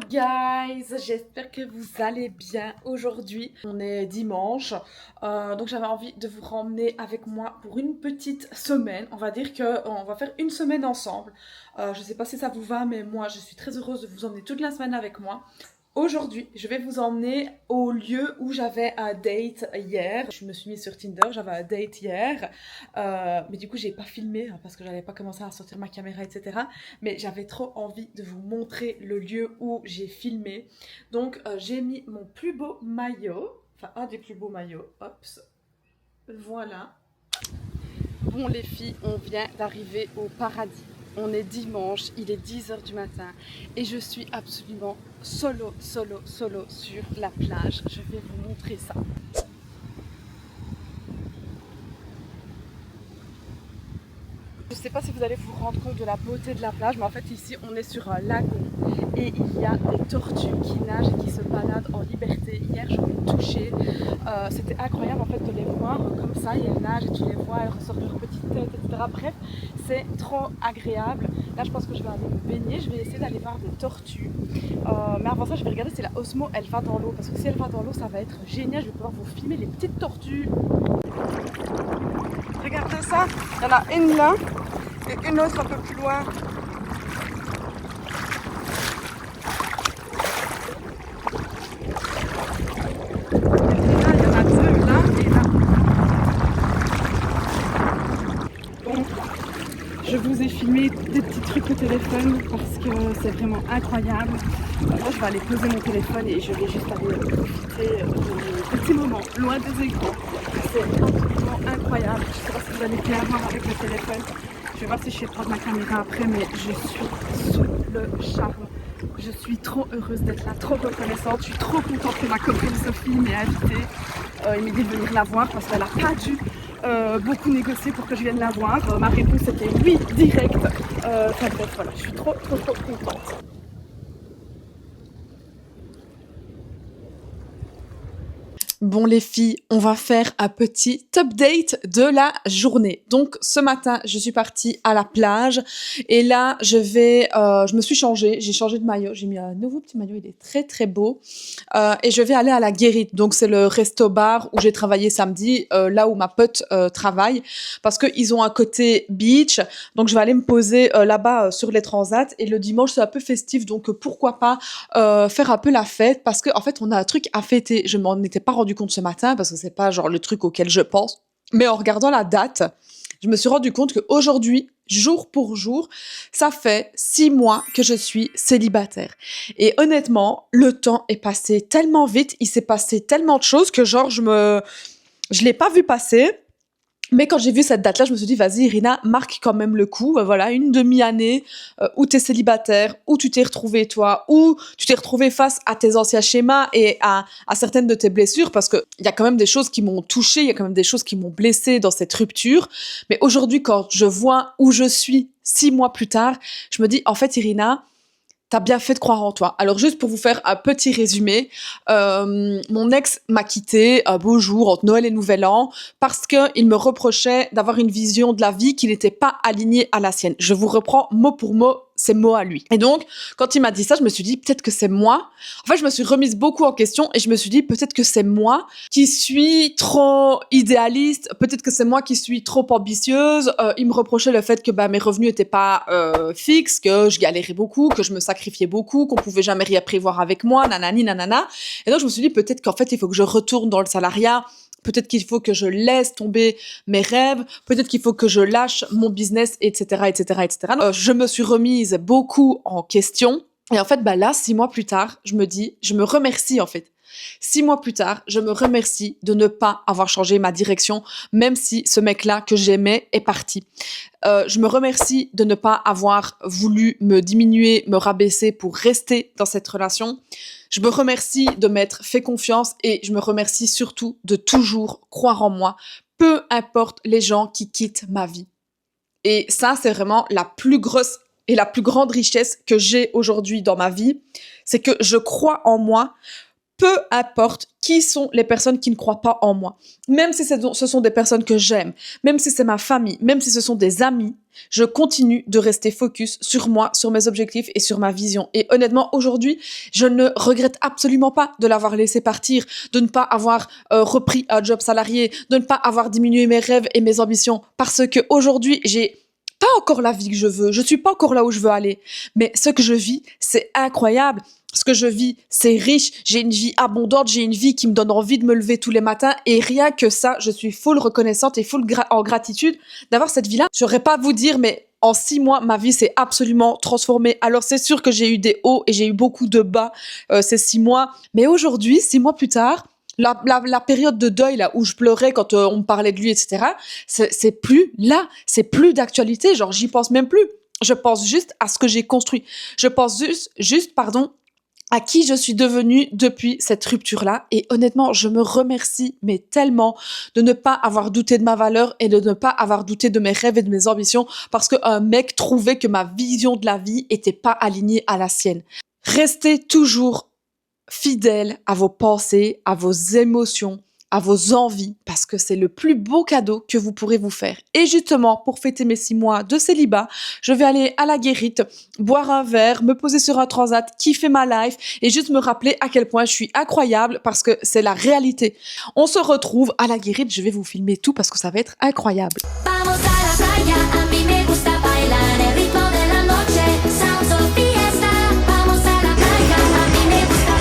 guys, j'espère que vous allez bien aujourd'hui. On est dimanche, donc j'avais envie de vous ramener avec moi pour une petite semaine. On va dire qu'on va faire une semaine ensemble. Je sais pas si ça vous va, mais moi je suis très heureuse de vous emmener toute la semaine avec moi. Aujourd'hui, je vais vous emmener au lieu où j'avais un date hier. Je me suis mise sur Tinder, j'avais un date hier. Mais du coup, j'ai pas filmé hein, parce que j'avais pas commencé à sortir ma caméra, etc. Mais j'avais trop envie de vous montrer le lieu où j'ai filmé. Donc, j'ai mis mon plus beau maillot. Enfin, un des plus beaux maillots. Hop, voilà. Bon les filles, on vient d'arriver au paradis. On est dimanche, il est 10h du matin et je suis absolument solo sur la plage. Je vais vous montrer ça. Je ne sais pas si vous allez vous rendre compte de la beauté de la plage, mais en fait ici on est sur un lagon et il y a des tortues qui nagent et qui se baladent en liberté. Hier je les touchais, c'était incroyable en fait de les voir comme ça, elles nagent et tu les vois, elles ressortent leur petite tête, etc. Bref, c'est trop agréable. Là je pense que je vais aller me baigner, je vais essayer d'aller voir des tortues. Mais avant ça je vais regarder si la Osmo elle va dans l'eau, parce que si elle va dans l'eau ça va être génial, je vais pouvoir vous filmer les petites tortues. Regardez ça, il y en a une là et une autre un peu plus loin. Et là, il y en a deux là et là. Donc, je vous ai filmé des petits trucs au téléphone parce que c'est vraiment incroyable. Moi, je vais aller poser mon téléphone et je vais juste aller profiter de petits moments loin des écrans. C'est absolument incroyable. Je ne sais pas si vous allez bien voir avec le téléphone. Je vais voir si je sais prendre ma caméra après, mais je suis sous le charme. Je suis trop heureuse d'être là, trop reconnaissante. Je suis trop contente que ma copine Sophie m'ait invitée. Il m'a dit de venir la voir parce qu'elle n'a pas dû beaucoup négocier pour que je vienne la voir. Ma réponse était oui, direct. Enfin bref, voilà, je suis trop contente. Bon les filles, on va faire un petit update de la journée. Donc ce matin, je suis partie à la plage et là, je me suis changée, j'ai changé de maillot, j'ai mis un nouveau petit maillot, il est très beau et je vais aller à la Guérite. Donc c'est le resto-bar où j'ai travaillé samedi, là où ma pote travaille, parce qu'ils ont un côté beach, donc je vais aller me poser là-bas sur les transats et le dimanche c'est un peu festif, donc pourquoi pas faire un peu la fête, parce qu'en fait on a un truc à fêter. Je m'en étais pas rendu compte ce matin parce que c'est pas genre le truc auquel je pense, mais en regardant la date, je me suis rendu compte qu'aujourd'hui, jour pour jour, ça fait 6 mois que je suis célibataire. Et honnêtement, le temps est passé tellement vite, il s'est passé tellement de choses que genre je l'ai pas vu passer. Mais quand j'ai vu cette date-là, je me suis dit, vas-y, Irina, marque quand même le coup. Voilà, une demi-année où tu es célibataire, où tu t'es retrouvée toi, où tu t'es retrouvée face à tes anciens schémas et à certaines de tes blessures, parce qu'il y a quand même des choses qui m'ont touchée, il y a quand même des choses qui m'ont blessée dans cette rupture. Mais aujourd'hui, quand je vois où je suis 6 mois plus tard, je me dis, en fait, Irina, t'as bien fait de croire en toi. Alors juste pour vous faire un petit résumé, mon ex m'a quitté un beau jour entre Noël et Nouvel An parce qu'il me reprochait d'avoir une vision de la vie qui n'était pas alignée à la sienne. Je vous reprends mot pour mot ces mots à lui. Et donc, quand il m'a dit ça, je me suis dit peut-être que c'est moi. En fait, je me suis remise beaucoup en question et je me suis dit peut-être que c'est moi qui suis trop idéaliste, peut-être que c'est moi qui suis trop ambitieuse. Il me reprochait le fait que mes revenus n'étaient pas fixes, que je galérais beaucoup, que je me sacrifiais beaucoup, qu'on pouvait jamais rien prévoir avec moi, nanani, nanana. Et donc, je me suis dit peut-être qu'en fait, il faut que je retourne dans le salariat. Peut-être qu'il faut que je laisse tomber mes rêves, peut-être qu'il faut que je lâche mon business, etc., etc., etc. Je me suis remise beaucoup en question. Et en fait, là, 6 mois plus tard, je me remercie en fait. 6 mois plus tard, je me remercie de ne pas avoir changé ma direction, même si ce mec-là que j'aimais est parti. Je me remercie de ne pas avoir voulu me diminuer, me rabaisser pour rester dans cette relation. Je me remercie de m'être fait confiance et je me remercie surtout de toujours croire en moi, peu importe les gens qui quittent ma vie. Et ça, c'est vraiment la plus grosse et la plus grande richesse que j'ai aujourd'hui dans ma vie, c'est que je crois en moi, peu importe qui sont les personnes qui ne croient pas en moi. Même si ce sont des personnes que j'aime, même si c'est ma famille, même si ce sont des amis, je continue de rester focus sur moi, sur mes objectifs et sur ma vision. Et honnêtement, aujourd'hui, je ne regrette absolument pas de l'avoir laissé partir, de ne pas avoir repris un job salarié, de ne pas avoir diminué mes rêves et mes ambitions, parce que aujourd'hui, j'ai pas encore la vie que je veux, je suis pas encore là où je veux aller, mais ce que je vis, c'est incroyable. Ce que je vis, c'est riche, j'ai une vie abondante, j'ai une vie qui me donne envie de me lever tous les matins et rien que ça, je suis full reconnaissante et full en gratitude d'avoir cette vie-là. Je n'aurais pas à vous dire, mais en 6 mois, ma vie s'est absolument transformée. Alors c'est sûr que j'ai eu des hauts et j'ai eu beaucoup de bas ces 6 mois, mais aujourd'hui, 6 mois plus tard, la période de deuil là où je pleurais quand on me parlait de lui, etc., c'est plus là, c'est plus d'actualité, genre j'y pense même plus. Je pense juste à ce que j'ai construit. Je pense juste, pardon, à qui je suis devenue depuis cette rupture-là. Et honnêtement, je me remercie, mais tellement, de ne pas avoir douté de ma valeur et de ne pas avoir douté de mes rêves et de mes ambitions parce qu'un mec trouvait que ma vision de la vie était pas alignée à la sienne. Restez toujours fidèle à vos pensées, à vos émotions, à vos envies, parce que c'est le plus beau cadeau que vous pourrez vous faire. Et justement, pour fêter mes 6 mois de célibat, je vais aller à la Guérite, boire un verre, me poser sur un transat, kiffer ma life et juste me rappeler à quel point je suis incroyable parce que c'est la réalité. On se retrouve à la Guérite, je vais vous filmer tout parce que ça va être incroyable. Vamos a la playa, a mí me gusta bailar el ritmo de la noche, sounds of fiesta. Vamos a la playa, a mí me gusta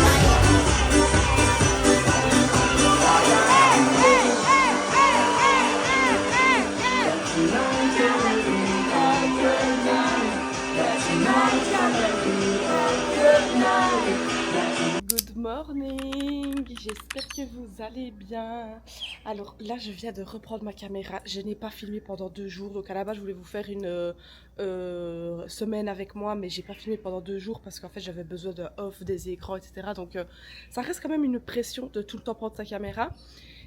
Good morning, j'espère que vous allez bien. Alors là je viens de reprendre ma caméra, je n'ai pas filmé pendant 2 jours, donc à la base je voulais vous faire une semaine avec moi, mais j'ai pas filmé pendant 2 jours parce qu'en fait j'avais besoin de off des écrans, etc. Donc ça reste quand même une pression de tout le temps prendre sa caméra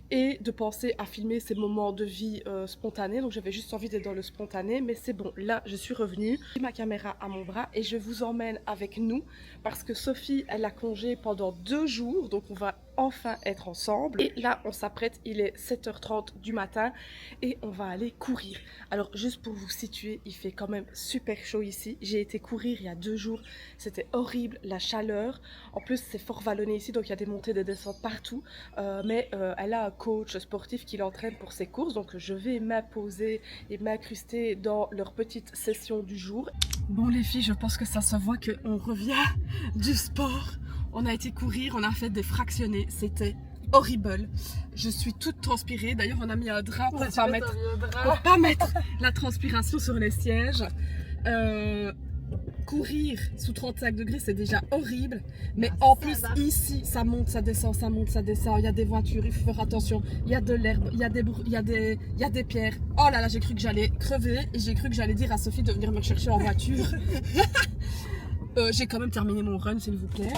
et de penser à filmer ces moments de vie spontanés. Donc j'avais juste envie d'être dans le spontané, mais c'est bon, là je suis revenue, j'ai ma caméra à mon bras et je vous emmène avec nous parce que Sophie elle a congé pendant 2 jours, donc on va enfin être ensemble. Et là on s'apprête, il est 7h30 du matin et on va aller courir. Alors juste pour vous situer, il fait quand même super chaud ici. J'ai été courir il y a 2 jours, c'était horrible, la chaleur. En plus c'est fort vallonné ici, donc il y a des montées, des descentes partout. Mais elle a un coach sportif qui l'entraîne pour ses courses, donc je vais m'imposer et m'incruster dans leur petite session du jour. Bon les filles, je pense que ça se voit qu'on revient du sport. On a été courir, on a fait des fractionnés, c'était horrible. Je suis toute transpirée, d'ailleurs on a mis un drap pour pas mettre la transpiration sur les sièges. Courir sous 35 degrés c'est déjà horrible, mais en plus ici ça monte, ça descend, ça monte, ça descend, il y a des voitures, il faut faire attention, il y a de l'herbe, il y a des pierres. Oh là là, j'ai cru que j'allais crever et j'ai cru que j'allais dire à Sophie de venir me chercher en voiture. J'ai quand même terminé mon run s'il vous plaît.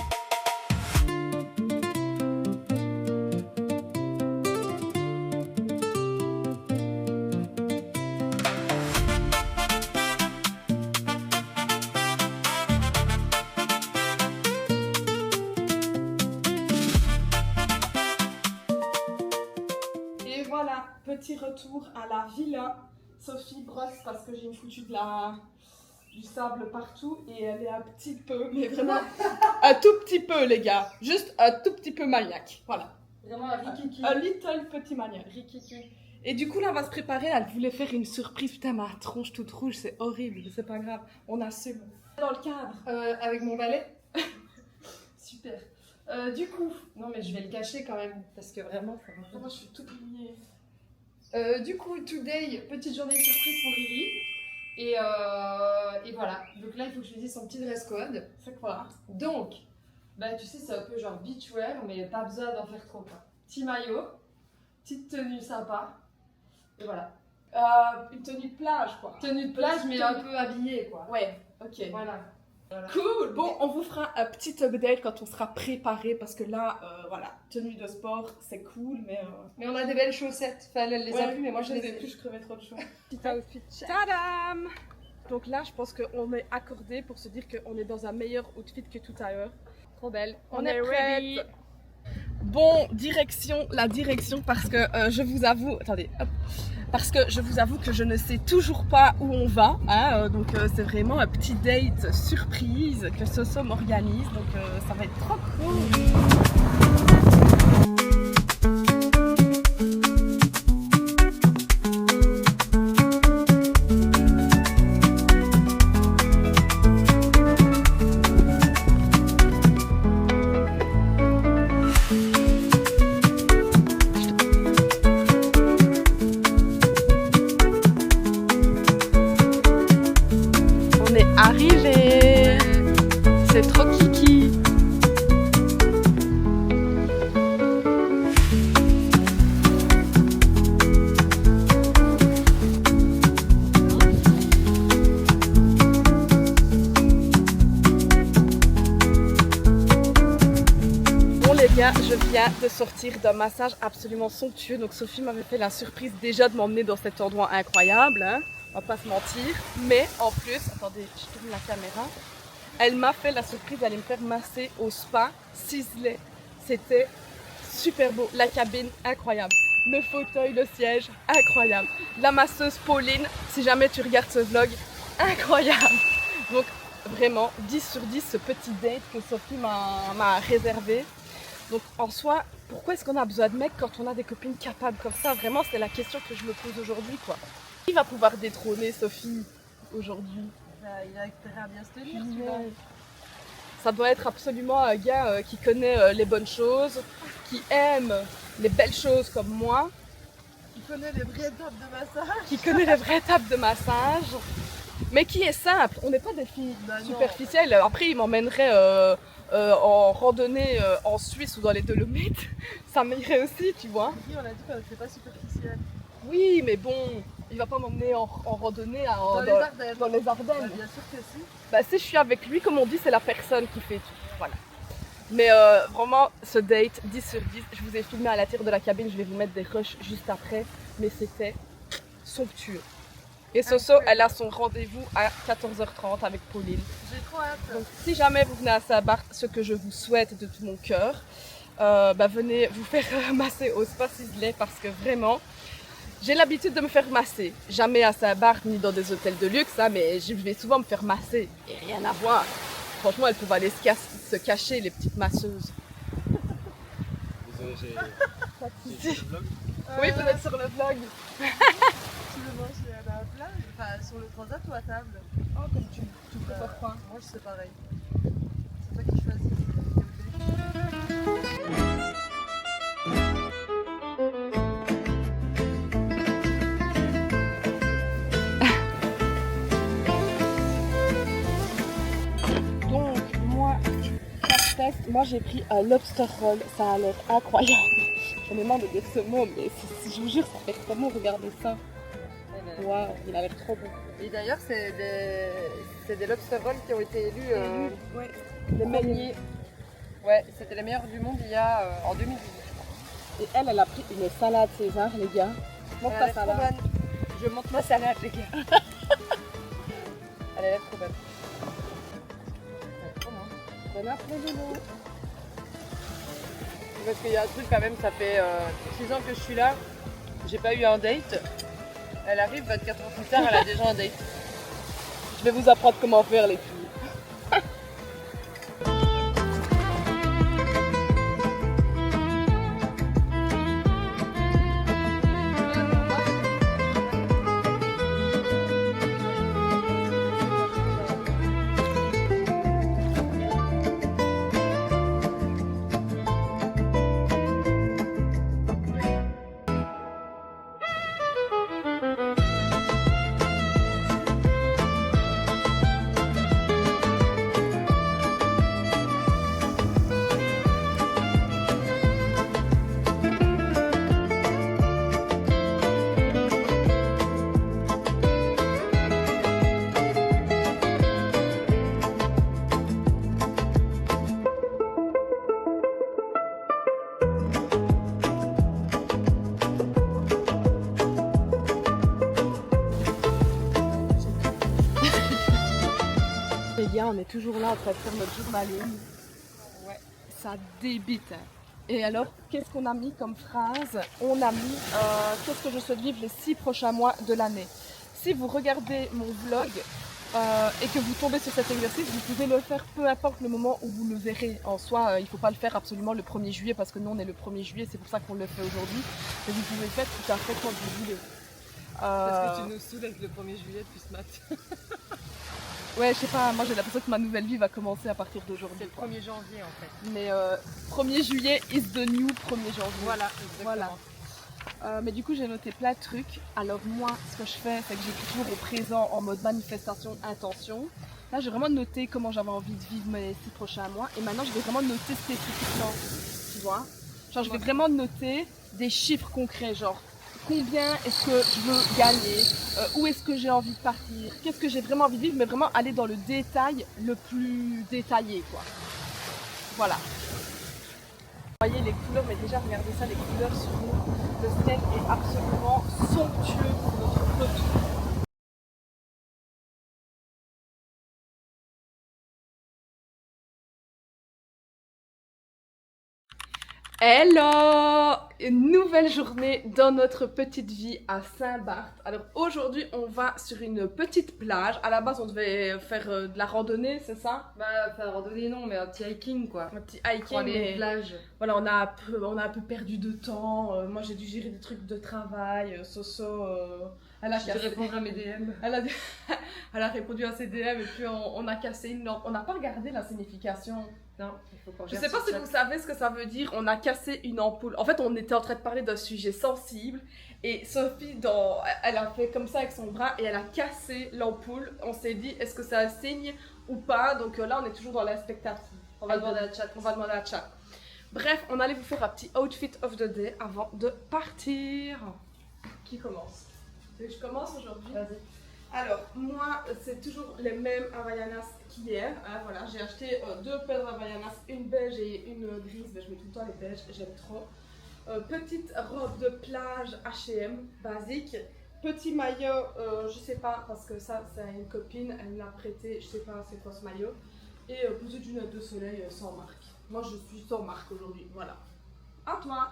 Voilà, petit retour à la villa. Sophie brosse parce que j'ai foutu du sable partout et elle est un petit peu, mais vraiment un tout petit peu les gars, juste un tout petit peu maniaque, voilà. Vraiment un rikiki. Un little petit maniaque. Rikiki. Et du coup là on va se préparer, elle voulait faire une surprise, putain ma tronche toute rouge, c'est horrible, mais c'est pas grave, on assume. Dans le cadre. Avec mon balai. Super. Du coup, non mais je vais le cacher quand même parce que vraiment, faut Moi je suis toute mouillée. Du coup, today, petite journée surprise pour Riri. Et voilà. Donc là, il faut que je lui dise son petit dress code. C'est quoi? Donc, bah tu sais, c'est un peu genre beachwear, mais pas besoin d'en faire trop quoi. Petit maillot, petite tenue sympa. Et voilà. Une tenue de plage quoi. Tenue de plage, mais un peu habillée quoi. Ouais, ok. Voilà. Cool. Bon, on vous fera un petit update quand on sera préparé parce que là, voilà, tenue de sport, c'est cool, mais Mais on a des belles chaussettes. Enfin, elle les a plus, mais moi je les ai plus, je crevais trop de chaud. Petit outfit check. Tadam! Donc là, je pense qu'on est accordé pour se dire qu'on est dans un meilleur outfit que tout à l'heure. Trop belle. On est ready. Bon, la direction parce que je vous avoue, attendez, hop, parce que je vous avoue que je ne sais toujours pas où on va, hein, donc c'est vraiment un petit date surprise que Soso m'organise, donc ça va être trop cool. On est arrivé, c'est trop kiki. Bon les gars, je viens de sortir d'un massage absolument somptueux. Donc Sophie m'avait fait la surprise déjà de m'emmener dans cet endroit incroyable, hein. On va pas se mentir. Mais en plus, attendez, je tourne la caméra. Elle m'a fait la surprise d'aller me faire masser au spa Sisley. C'était super beau. La cabine, incroyable. Le fauteuil, le siège, incroyable. La masseuse Pauline, si jamais tu regardes ce vlog, incroyable. Donc vraiment, 10 sur 10 ce petit date que Sophie m'a réservé. Donc en soi, pourquoi est-ce qu'on a besoin de mecs quand on a des copines capables comme ça? Vraiment, c'est la question que je me pose aujourd'hui, quoi. Qui va pouvoir détrôner Sophie aujourd'hui? Il a intérêt à bien se tenir, tu Ouais. vois. Ça doit être absolument un gars qui connaît les bonnes choses, qui aime les belles choses comme moi, Il connaît les vraies étapes de massage. qui connaît les vraies étapes de massage, mais qui est simple. On n'est pas des filles Bah non. superficielles. Après, il m'emmènerait en randonnée en Suisse ou dans les Dolomites. Ça m'irait aussi, tu vois. Oui, on a dit que c'est pas superficiel. Oui, mais bon, il va pas m'emmener en randonnée Dans les Ardennes. dans les Bah, Ardennes. bien sûr que si. Bah, si je suis avec lui, comme on dit, c'est la personne qui fait tout. Voilà. Mais vraiment, ce date, 10 sur 10, je vous ai filmé à la tire de la cabine, je vais vous mettre des rushs juste après, mais c'était somptueux. Et Soso, elle a son rendez-vous à 14h30 avec Pauline. J'ai trop hâte. Donc si jamais vous venez à Saint-Barth, ce que je vous souhaite de tout mon cœur, bah, venez vous faire masser au Spa Sisley parce que vraiment, j'ai l'habitude de me faire masser. Jamais à Saint-Barth ni dans des hôtels de luxe, hein, mais je vais souvent me faire masser. Et rien à voir. Franchement, elles peuvent aller se cacher, les petites masseuses. Désolé, j'ai Pas de soucis. le vlog. Oui, vous êtes sur le vlog. Tu le manges à la plage, enfin sur le transat ou à table? Oh, comme tu préfères quoi? Moi, c'est pareil. C'est toi qui choisis. Donc, moi, moi j'ai pris un lobster roll, ça a l'air incroyable. J'en ai marre de dire ce mot, mais je vous jure, ça fait trop bon, regardez ça. Waouh, il a l'air trop bon. Et d'ailleurs, c'est des lobster rolls qui ont été élus Ouais, les meilleurs. ouais, c'était les meilleurs du monde il y a en 2018. Et elle a pris une salade César, les gars. Montre Elle a ta l'air trop salade. bonne. Je monte ma salade, les gars. Elle a l'air trop bonne. Trop bon. Bon après-midi. Parce qu'il y a un truc quand même, ça fait 6 ans que je suis là, j'ai pas eu un date. Elle arrive 24 heures plus tard, elle a déjà un date. Je vais vous apprendre comment faire, les filles. Les gars, on est toujours là en train de faire notre journaliste. Ouais, ça débite. Hein. Et alors, qu'est-ce qu'on a mis comme phrase? On a mis qu'est-ce que je souhaite vivre les 6 prochains mois de l'année. Si vous regardez mon vlog et que vous tombez sur cet exercice, vous pouvez le faire peu importe le moment où vous le verrez. En soi, il ne faut pas le faire absolument le 1er juillet parce que nous on est le 1er juillet, c'est pour ça qu'on le fait aujourd'hui. Mais vous pouvez le faire tout à fait quand vous voulez. Parce que tu nous saoules avec le 1er juillet depuis ce matin. Ouais, je sais pas, moi j'ai l'impression que ma nouvelle vie va commencer à partir d'aujourd'hui. C'est le 1er janvier en fait. Mais 1er juillet is the new 1er janvier. Voilà, exactement. Voilà. Mais du coup j'ai noté plein de trucs. Alors moi ce que je fais c'est que j'écris toujours au présent en mode manifestation, intention. Là j'ai vraiment noté comment j'avais envie de vivre mes 6 prochains mois. Et maintenant je vais vraiment noter spécifiquement, tu vois. Genre je vais vraiment noter des chiffres concrets, genre combien est-ce que je veux gagner, où est-ce que j'ai envie de partir, qu'est-ce que j'ai vraiment envie de vivre, mais vraiment aller dans le détail le plus détaillé quoi. Voilà. Vous voyez les couleurs, mais déjà regardez ça, les couleurs sur nous. Le ciel est absolument somptueux pour notre retour. Hello! Une nouvelle journée dans notre petite vie à Saint-Barth. Alors aujourd'hui on va sur une petite plage. À la base on devait faire de la randonnée, c'est ça? Bah, faire randonnée non, mais un petit hiking quoi. Un petit Pour hiking. aller Mais aux plages. voilà, on a un peu perdu de temps. Moi j'ai dû gérer des trucs de travail. Soso, elle a Je vais répondre à mes DM. elle a répondu à ses DM et puis on a cassé une lampe. On n'a pas regardé la signification. Non, il faut qu'on Je regarde sais pas sur si chat. vous savez ce que ça veut dire, on a cassé une ampoule. En fait, on était en train de parler d'un sujet sensible et Sophie, elle a fait comme ça avec son bras et elle a cassé l'ampoule. On s'est dit, est-ce que c'est un signe ou pas? Donc là, on est toujours dans l'expectative. On va demander à chat. On va demander à chat. Bref, on allait vous faire un petit outfit of the day avant de partir. Qui commence? Tu veux que je commence aujourd'hui? Vas-y. Alors, moi, c'est toujours les mêmes Havaianas qu'hier. Hein, voilà, j'ai acheté 2 paires d'Havaianas, une beige et une grise. Mais je mets tout le temps les beiges, j'aime trop. Petite robe de plage H&M, basique. Petit maillot, je sais pas, parce que ça, c'est une copine, elle me l'a prêté, je sais pas c'est quoi ce maillot. Et petite lunette de soleil sans marque. Moi, je suis sans marque aujourd'hui, voilà. À toi!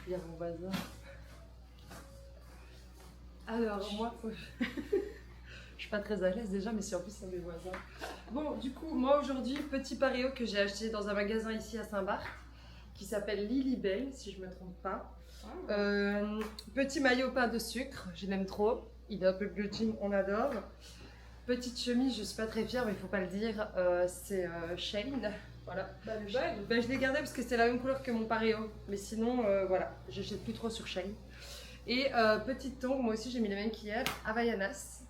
Il y a mon voisin. Alors, moi, je suis pas très à l'aise déjà, mais si en plus c'est mes voisins. Bon, du coup, moi aujourd'hui, petit pareo que j'ai acheté dans un magasin ici à Saint-Barth, qui s'appelle Lilybelle, si je me trompe pas. Petit maillot pain de sucre, je l'aime trop. Il est un peu bleu jean, on adore. Petite chemise, je suis pas très fière, mais il faut pas le dire, c'est Shane. Voilà. Bah, le bag. Bah, je l'ai gardé parce que c'est la même couleur que mon pareo. Mais sinon, voilà, j'achète plus trop sur Shane. Et petite tongue, moi aussi j'ai mis les mêmes qu'hier, Havaianas.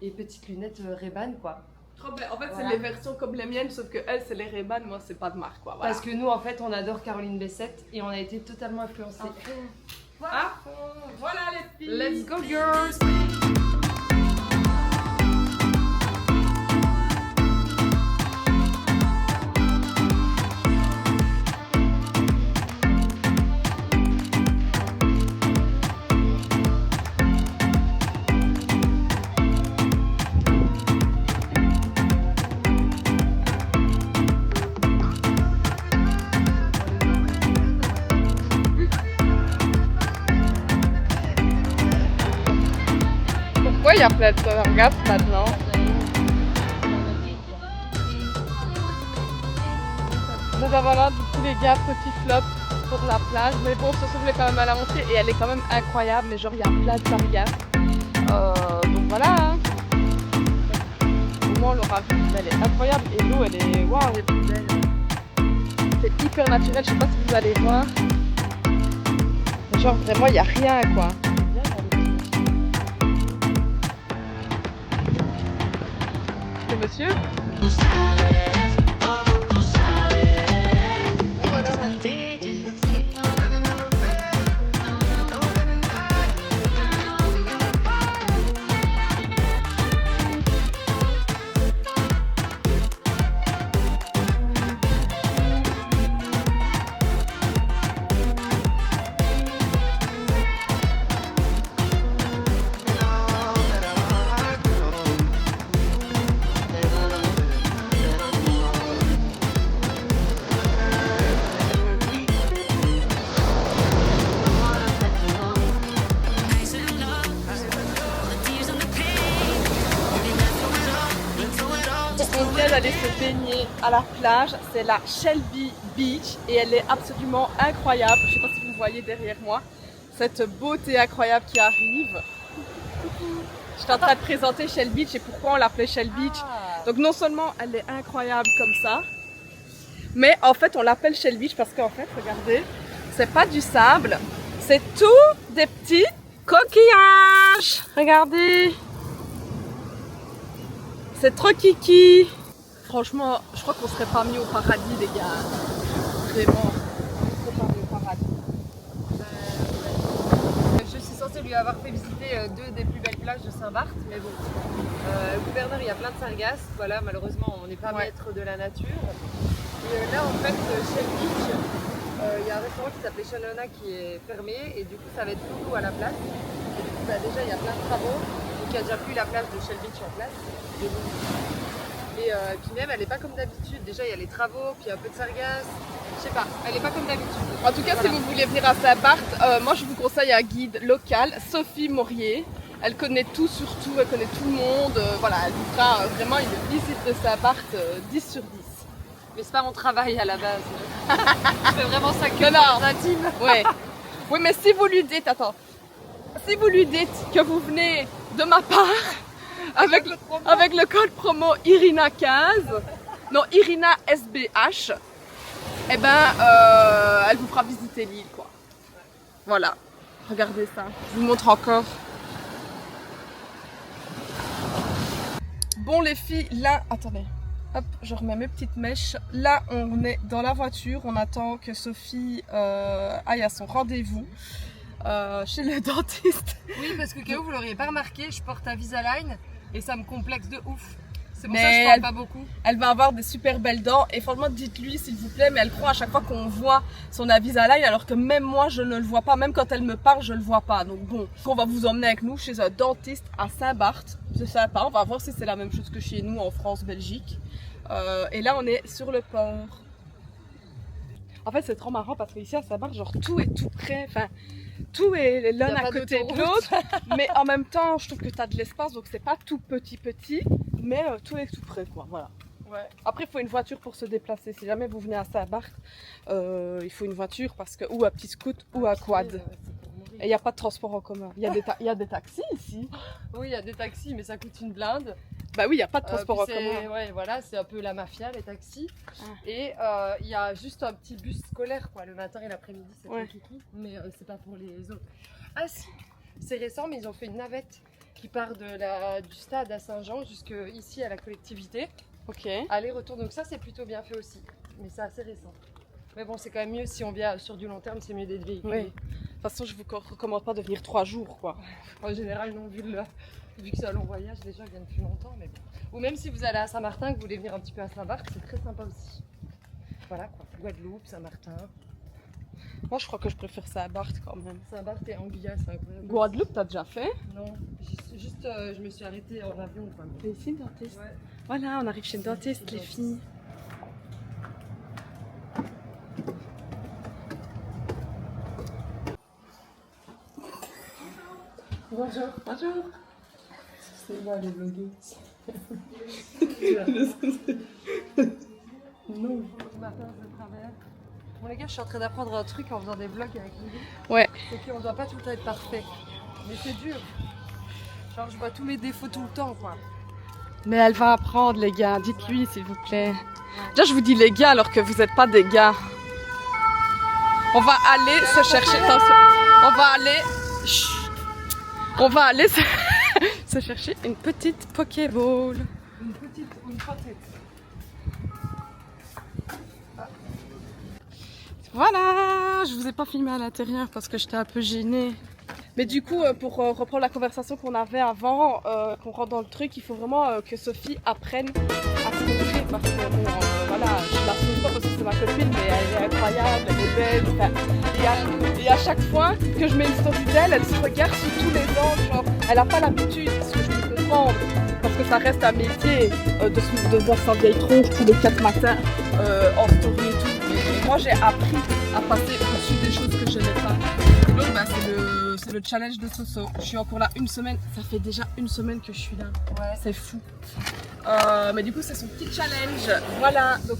Et petite lunette Ray-Ban quoi. Trop bien. En fait, Voilà. c'est les versions comme les miennes, sauf que elles, c'est les Ray-Ban, moi, c'est pas de marque, quoi. Voilà. Parce que nous en fait on adore Caroline Bessette et on a été totalement influencés. À fond. Voilà les filles. Let's go girls! Pourquoi il y a plein de color gap maintenant? Nous avons là tous les gars, petit flop pour la plage. Mais bon, ce voulait quand même à la montrer et elle est quand même incroyable. Mais genre, il y a plein de sargasses. Donc voilà. Hein. Au moins, on l'aura vu. Elle est incroyable et l'eau, elle est waouh, elle est plus belle. C'est hyper naturel. Je sais pas si vous allez voir. Mais genre, vraiment, il n'y a rien quoi. Le monsieur? aller se baigner à la plage. C'est la Shelby Beach et elle est absolument incroyable. Je ne sais pas si vous voyez derrière moi cette beauté incroyable qui arrive. Je suis en train de présenter Shell Beach et pourquoi on l'appelait Shell Beach. Donc non seulement elle est incroyable comme ça, mais en fait on l'appelle Shell Beach parce qu'en fait, regardez, c'est pas du sable, c'est tout des petits coquillages. Regardez, c'est trop kiki. Franchement, je crois qu'on serait pas mis au paradis, les gars. Vraiment, on serait pas mis au paradis. Je suis censée lui avoir fait visiter deux des plus belles plages de Saint-Barth, mais bon, gouverneur, il y a plein de sargasses, voilà, malheureusement, on n'est pas maître de la nature. Et là, en fait, Shell Beach, il y a un restaurant qui s'appelait Shalona qui est fermé, et du coup, ça va être tout à la place. Et du coup, bah, déjà, il y a plein de travaux, donc il n'y a déjà plus la plage de Shell Beach en place. Et puis même, elle n'est pas comme d'habitude. Déjà, il y a les travaux, puis un peu de sargasses. Je sais pas, elle n'est pas comme d'habitude. En tout cas, si vous voulez venir à Saint-Barth, moi je vous conseille un guide local, Sophie Maurier. Elle connaît tout sur tout, elle connaît tout le monde. Voilà, elle vous fera vraiment une visite de Saint-Barth 10 sur 10. Mais c'est pas mon travail à la base. C'est vraiment ça que Non. intime. Ouais. Oui, mais si vous lui dites, attends, si vous lui dites que vous venez de ma part, avec le code promo Irina15, non, Irina SBH, eh ben, elle vous fera visiter l'île, quoi. Voilà, regardez ça, je vous montre encore. Bon les filles, là, attendez, hop, je remets mes petites mèches. Là, on est dans la voiture, on attend que Sophie aille à son rendez-vous chez le dentiste. Oui, parce que vous l'auriez pas remarqué, je porte Invisalign et ça me complexe de ouf. C'est pour Mais ça que je parle pas beaucoup. Elle va avoir des super belles dents et franchement dites-lui s'il vous plaît, mais elle croit à chaque fois qu'on voit son Invisalign alors que même moi je ne le vois pas, même quand elle me parle je le vois pas. Donc bon, on va vous emmener avec nous chez un dentiste à Saint-Barth, c'est sympa, on va voir si c'est la même chose que chez nous en France, Belgique. Et là on est sur le port. En fait c'est trop marrant parce qu'ici à Saint-Barth genre tout est tout près, enfin tout est l'un à côté de l'autre, mais en même temps je trouve que tu as de l'espace donc c'est pas tout petit, mais tout est tout près quoi, voilà. Ouais. Après il faut une voiture pour se déplacer, si jamais vous venez à Saint-Barth, il faut une voiture parce que ou un petit scoot ou un quad. Et il n'y a pas de transport en commun, il y a des taxis ici. Oui, il y a des taxis mais ça coûte une blinde. Bah oui, il n'y a pas de transport en commun. Ouais, voilà, c'est un peu la mafia, les taxis. Et il y a juste un petit bus scolaire, quoi, le matin et l'après-midi, c'est pour kiki, mais c'est pas pour les autres. Ah si, c'est récent, mais ils ont fait une navette qui part du stade à Saint-Jean jusqu'ici à la collectivité. Ok. Aller-retour, donc ça c'est plutôt bien fait aussi, mais c'est assez récent. Mais bon, c'est quand même mieux si on vient sur du long terme, c'est mieux d'être véhiculé. Oui. De toute façon, je vous recommande pas de venir 3 jours, quoi. En général, non, vu que c'est un long voyage, les gens viennent plus longtemps. Mais bon. Ou même si vous allez à Saint-Martin, que vous voulez venir un petit peu à Saint-Barth, c'est très sympa aussi. Voilà quoi, Guadeloupe, Saint-Martin. Moi, je crois que je préfère Saint-Barth quand même. Saint-Barth et Anguilla, c'est incroyable. Guadeloupe, t'as déjà fait? Non, juste je me suis arrêtée en avion. Quoi. Mais ici, le dentiste. Ouais. Voilà, on arrive chez le dentiste, les filles. Bonjour. Bonjour. C'est moi les blogueuses. Non. Ma place de travers. Bon les gars, je suis en train d'apprendre un truc en faisant des vlogs avec Lily. Ouais. C'est qu'on doit pas tout le temps être parfait. Mais c'est dur. Genre je vois tous mes défauts tout le temps quoi. Mais elle va apprendre, les gars. Dites-lui, s'il vous plaît. Déjà, je vous dis les gars alors que vous n'êtes pas des gars. On va aller se chercher. Attention. On va aller. Chut. On va aller se chercher une petite Pokéball. Une petite. Voilà, je vous ai pas filmé à l'intérieur parce que j'étais un peu gênée. Mais du coup, pour reprendre la conversation qu'on avait avant, qu'on rentre dans le truc, il faut vraiment que Sophie apprenne à se montrer parce que bon, voilà, je la trouve pas parce que c'est ma copine, mais elle est incroyable, elle est belle. Enfin, et à chaque fois que je mets une story d'elle, elle se regarde sous tous les angles, genre, elle a pas l'habitude, ce que je peux comprendre, parce que ça reste un métier de voir sa vieille tronche tous les 4 matins en story et tout. Mais moi, j'ai appris à passer au-dessus des choses que je n'aimais pas. vlog, bah, c'est le challenge de Soso. Je suis encore là une semaine. Ça fait déjà une semaine que je suis là. Ouais. C'est fou. Mais du coup, c'est son petit challenge. Voilà. Donc,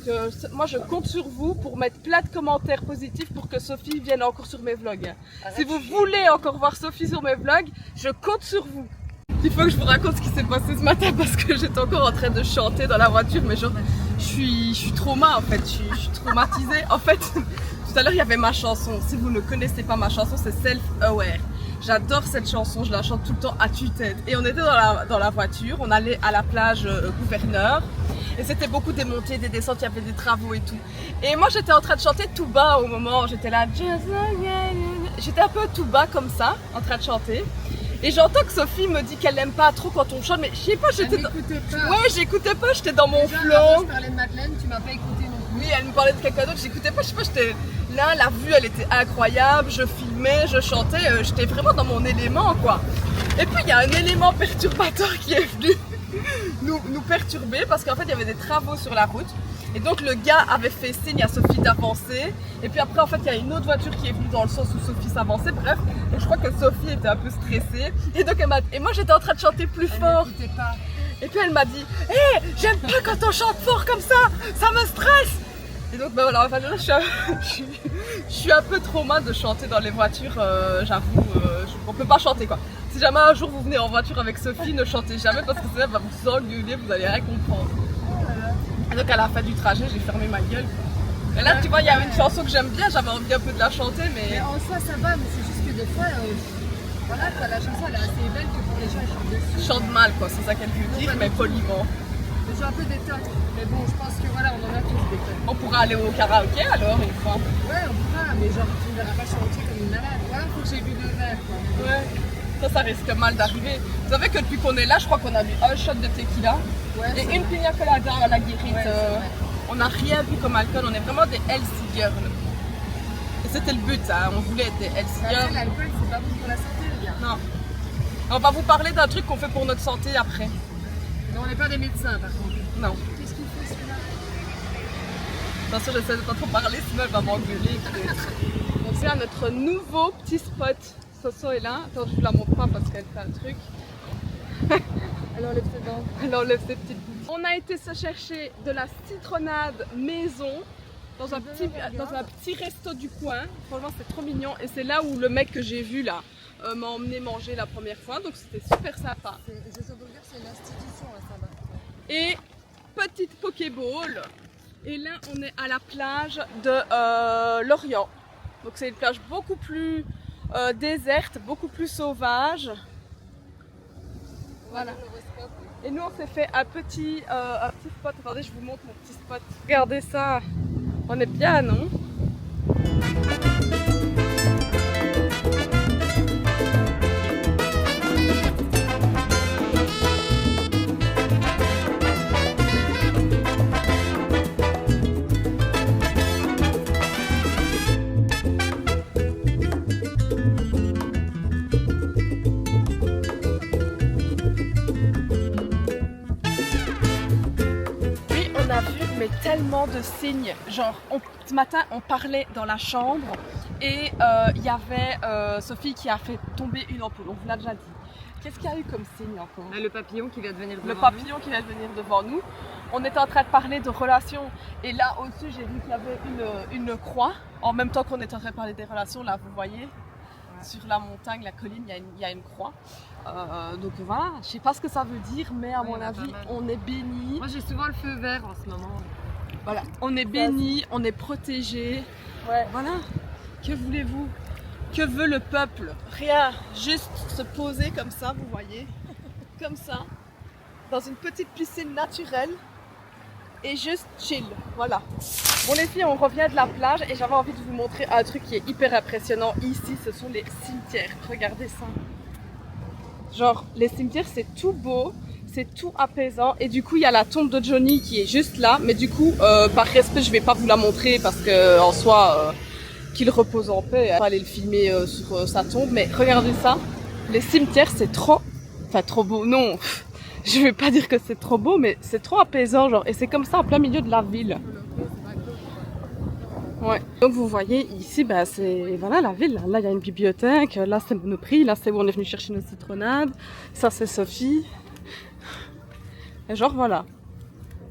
moi, je compte sur vous pour mettre plein de commentaires positifs pour que Sophie vienne encore sur mes vlogs. Si vous voulez encore voir Sophie sur mes vlogs, je compte sur vous. Il faut que je vous raconte ce qui s'est passé ce matin parce que j'étais encore en train de chanter dans la voiture, mais genre, je suis trauma en fait, je suis traumatisée. En fait, tout à l'heure il y avait ma chanson. Si vous ne connaissez pas ma chanson, c'est Self Aware. J'adore cette chanson, je la chante tout le temps à tue-tête. Et on était dans la voiture, on allait à la plage Gouverneur. Et c'était beaucoup des montées, des descentes, il y avait des travaux et tout. Et moi j'étais en train de chanter tout bas au moment, j'étais là, j'étais un peu tout bas comme ça, en train de chanter. Et j'entends que Sophie me dit qu'elle n'aime pas trop quand on chante, mais je sais pas, j'étais dans... Ouais, j'écoutais pas, j'étais dans mon flow. Je parlais de Madeleine, tu m'as pas écouté non plus. Oui, elle me parlait de quelqu'un d'autre, j'écoutais pas, je sais pas, j'étais là, la vue elle était incroyable, je filmais, je chantais, j'étais vraiment dans mon élément quoi. Et puis il y a un élément perturbateur qui est venu nous perturber parce qu'en fait il y avait des travaux sur la route. Et donc le gars avait fait signe à Sophie d'avancer. Et puis après en fait il y a une autre voiture qui est venue dans le sens où Sophie s'avançait. Bref, et je crois que Sophie était un peu stressée. Et donc et moi j'étais en train de chanter plus fort. Pas. Et puis elle m'a dit hé, j'aime pas quand on chante fort comme ça me stresse. Et donc ben voilà, enfin, là, je suis un peu trauma de chanter dans les voitures, j'avoue, on peut pas chanter quoi. Si jamais un jour vous venez en voiture avec Sophie, ne chantez jamais parce que sinon elle va vous engueuler, vous allez rien comprendre. Et donc à la fin du trajet, j'ai fermé ma gueule. Et là, tu vois, il y a une chanson que j'aime bien, j'avais envie un peu de la chanter, Mais en soi, ça va, mais c'est juste que des fois, voilà, quoi, la chanson elle est assez belle que pour les gens ils chantent dessus. je chante mal, quoi, c'est ça qu'elle veut dire, mais poliment. Je joue un peu des tocs, mais bon, je pense que voilà, on en a tous des tocs. On pourra aller au karaoké alors, une fois. Ouais, on pourra, mais genre, tu ne verras pas chanter comme une malade. Voilà, faut que j'ai bu 2 verres, quoi. Ouais. Ça risque mal d'arriver. Vous savez que depuis qu'on est là, je crois qu'on a bu un shot de tequila Ouais, et c'est une vrai. pina colada à la guérite. Ouais, c'est vrai. On n'a rien bu comme alcool, on est vraiment des healthy girls. Et c'était le but, hein. On voulait être des healthy Après, girls. l'alcool, c'est pas bon pour la santé, les gars. Non. On va vous parler d'un truc qu'on fait pour notre santé après. Non, on n'est pas des médecins, par contre. Non. Qu'est-ce qu'il fait, celui-là? Attention, j'essaie de pas trop parler, sinon elle va m'engueuler. Donc c'est à notre nouveau petit spot. Soso est là. Attends, je vous la montre pas parce qu'elle fait un truc. Elle enlève ses dents. Elle enlève ses petites bouties. On a été se chercher de la citronnade maison dans un petit resto du coin. Franchement, c'est trop mignon. Et c'est là où le mec que j'ai vu là m'a emmené manger la première fois. Donc c'était super sympa. Je sais pas vous dire, c'est une institution à Saint-Barth. Et petite Pokéball. Et là, on est à la plage de Lorient. Donc c'est une plage beaucoup plus déserte, beaucoup plus sauvage. Voilà. Et nous, on s'est fait un petit spot. Attendez, je vous montre mon petit spot. Regardez ça. On est bien, non? Mais tellement de signes, genre ce matin on parlait dans la chambre et il y avait Sophie qui a fait tomber une ampoule, on vous l'a déjà dit. Qu'est-ce qu'il y a eu comme signe encore? Le papillon qui vient de venir devant Le papillon qui vient de venir devant nous. On était en train de parler de relations et là au-dessus j'ai vu qu'il y avait une croix. En même temps qu'on était en train de parler des relations, là vous voyez, sur la montagne, la colline, il y a une croix. Donc voilà, je sais pas ce que ça veut dire, mais à mon avis, on est béni. Moi j'ai souvent le feu vert en ce moment. Voilà, on est béni, on est protégé. Ouais. Voilà. Que voulez-vous? Que veut le peuple? Rien. Juste se poser comme ça, vous voyez, comme ça, dans une petite piscine naturelle et juste chill. Voilà. Bon les filles, on revient de la plage et j'avais envie de vous montrer un truc qui est hyper impressionnant ici. Ce sont les cimetières. Regardez ça. Genre, les cimetières, c'est tout beau, c'est tout apaisant. Et du coup, il y a la tombe de Johnny qui est juste là. Mais du coup, par respect, je vais pas vous la montrer parce que en soi, qu'il repose en paix. On va aller le filmer sur sa tombe. Mais regardez ça, les cimetières, c'est trop... Enfin, trop beau. Non, je vais pas dire que c'est trop beau, mais c'est trop apaisant. Genre, et c'est comme ça en plein milieu de la ville. Ouais. Donc vous voyez ici, bah, c'est voilà la ville. Là il y a une bibliothèque, là c'est Monoprix, là c'est où on est venu chercher nos citronnades, ça c'est Sophie. Et genre voilà,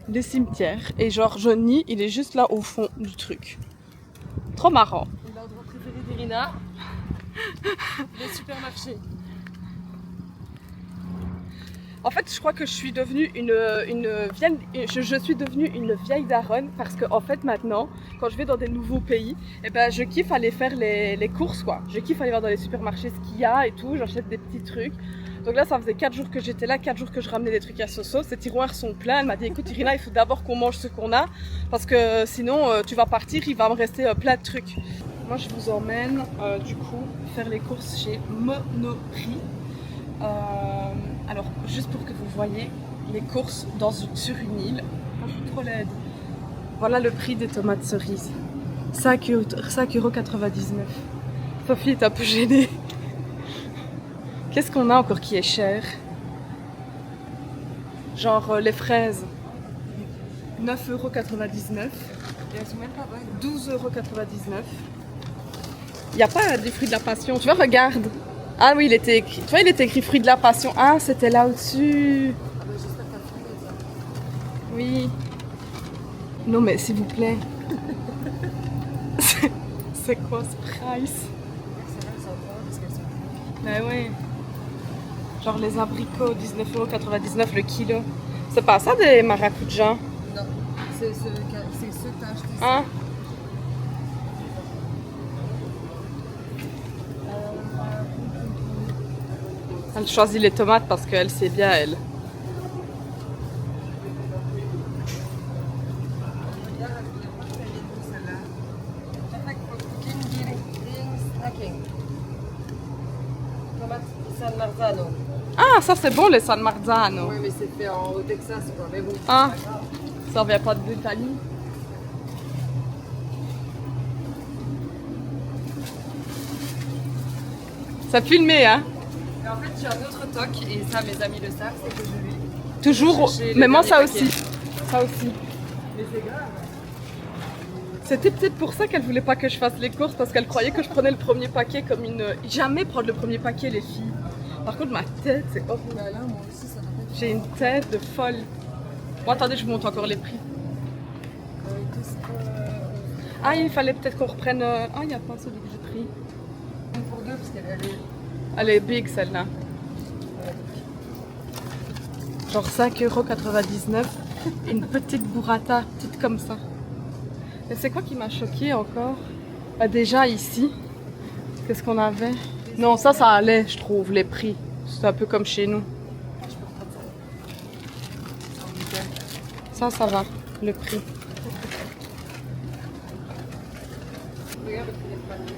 des cimetières. Et genre Johnny, il est juste là au fond du truc. Trop marrant. L'endroit préféré d'Irina, les supermarchés. En fait, je crois que je suis devenue une vieille, je suis devenue une vieille daronne parce que en fait maintenant, quand je vais dans des nouveaux pays, eh ben je kiffe aller faire les courses quoi. Je kiffe aller voir dans les supermarchés ce qu'il y a et tout. J'achète des petits trucs. Donc là, ça faisait 4 jours que j'étais là, 4 jours que je ramenais des trucs à Soso. Ces tiroirs sont pleins. Elle m'a dit, écoute Irina, il faut d'abord qu'on mange ce qu'on a parce que sinon tu vas partir, il va me rester plein de trucs. Moi, je vous emmène du coup faire les courses chez Monoprix. Alors, juste pour que vous voyez les courses sur une île. Oh, je suis trop laide. Voilà le prix des tomates cerises. 5,99 €. Sophie est un peu gênée. Qu'est-ce qu'on a encore qui est cher? Genre les fraises. 9,99 €. Et elles sont même pas bonnes. 12,99 €. Il n'y a pas des fruits de la passion. Tu vois, regarde. Ah oui, il était écrit. Tu vois, il était écrit fruits de la passion. Ah, c'était là au-dessus. Ah bah j'espère que t'as trouvé ça. Oui. Non, mais s'il vous plaît. C'est quoi ce price? Celles-là, elles sont bonnes parce qu'elles sont Ben oui. Genre les abricots, 19,99 € le kilo. C'est pas ça des maracujas? Non, c'est ceux que t'as achetés. Hein? Elle choisit les tomates parce qu'elle sait bien, elle. Tomate San Marzano. Ah, ça c'est bon, les San Marzano. Oui, mais c'est fait au Texas, quoi. Mais bon. Ah, ça vient pas d'Italie. Ça filmé, hein? Et en fait, j'ai un autre toc, et ça, mes amis le savent, c'est que je vais. Toujours. Chercher le Mais moi, ça dernier aussi. Ça aussi. Mais c'est grave. C'était peut-être pour ça qu'elle voulait pas que je fasse les courses parce qu'elle croyait que je prenais le premier paquet comme une. Jamais prendre le premier paquet, les filles. Par contre, ma tête, c'est horrible. Bah là, moi aussi, ça doit pas être. J'ai une tête de folle. Bon, attendez, je vous montre encore les prix. Qu'est-ce que. Ah, il fallait peut-être qu'on reprenne. Ah, il n'y a pas celui que j'ai pris. Une pour deux, parce qu'elle est. Elle est big celle-là. Genre 5,99 €. Une petite burrata, petite comme ça. Et c'est quoi qui m'a choquée encore? Bah, déjà ici, qu'est-ce qu'on avait? Non, ça allait, je trouve, les prix. C'est un peu comme chez nous. Ça va, le prix. Regarde le prix des paniers.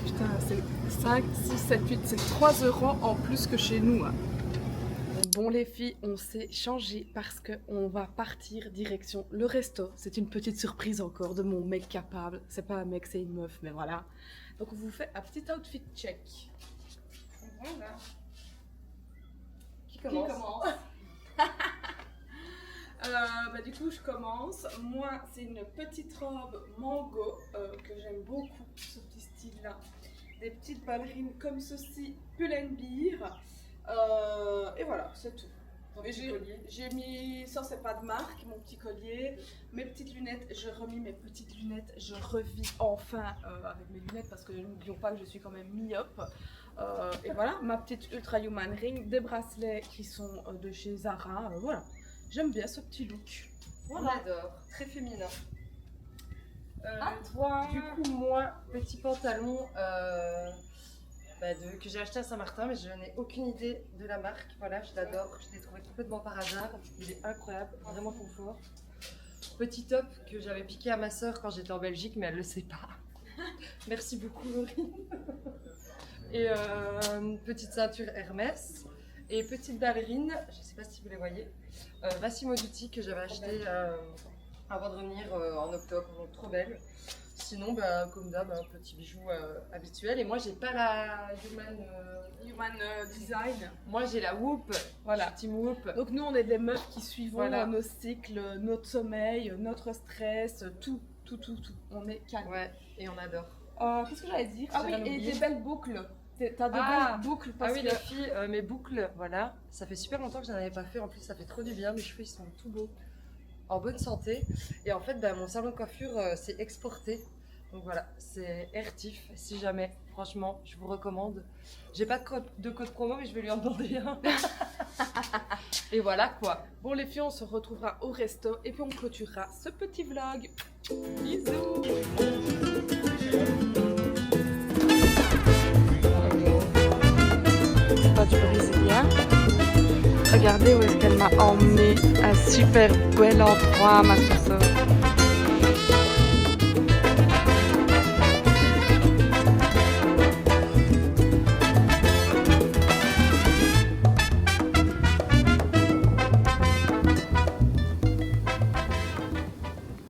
Putain, c'est 5, 6, 7, 8, c'est 3 € en plus que chez nous. Hein. Bon les filles, on s'est changé parce qu'on va partir direction le resto. C'est une petite surprise encore de mon mec capable. C'est pas un mec, c'est une meuf, mais voilà. Donc on vous fait un petit outfit check. Voilà. Qui Qui commence? Bah, du coup, je commence. Moi, c'est une petite robe mango que j'aime beaucoup, ce petit style-là. Des petites ballerines comme ceci, Pull&Bear. Et voilà, c'est tout. Et j'ai mis, ça c'est pas de marque, mon petit collier, mes petites lunettes, j'ai remis mes petites lunettes, je revis enfin avec mes lunettes parce que n'oublions pas que je suis quand même myope. Et voilà, ma petite Ultra Human Ring, des bracelets qui sont de chez Zara, voilà. J'aime bien ce petit look. On Voilà. adore, très féminin. Toi, Du coup, moi, petit pantalon que j'ai acheté à Saint-Martin, mais je n'ai aucune idée de la marque. Voilà, je l'adore, je l'ai trouvé complètement par hasard. Il est incroyable, vraiment confort. Petit top que j'avais piqué à ma soeur quand j'étais en Belgique, mais elle le sait pas. Merci beaucoup, Laurie. Et une petite ceinture Hermès. Et petite ballerine, je ne sais pas si vous les voyez, Massimo Dutti que j'avais acheté avant de revenir en octobre, donc trop belle. sinon, bah, comme d'hab, un petit bijou habituel. Et moi, j'ai pas la Human Design. Moi, j'ai la Whoop. Voilà. Team Whoop. Donc nous, on est des meufs qui suivons Voilà. nos cycles, notre sommeil, notre stress, tout. On est calme. Ouais, et on adore. Qu'est-ce que j'allais dire? Ah oui, J'avais et oublié. des belles boucles. T'as de Ah. belles boucles Ah parce oui, que... les filles, mes boucles, voilà. Ça fait super longtemps que je n'en avais pas fait. En plus, ça fait trop du bien. Mes cheveux, ils sont tout beaux. En bonne santé. Et en fait, bah, mon salon de coiffure s'est exporté. Donc voilà, c'est Airtif. Si jamais, franchement, je vous recommande. J'ai pas de code promo, mais je vais lui en demander un. Et voilà quoi. Bon les filles, on se retrouvera au resto et puis on clôturera ce petit vlog. Bisous. Pas du brésilien. Regardez où est-ce qu'elle m'a emmené. Un super bel endroit, ma soeur.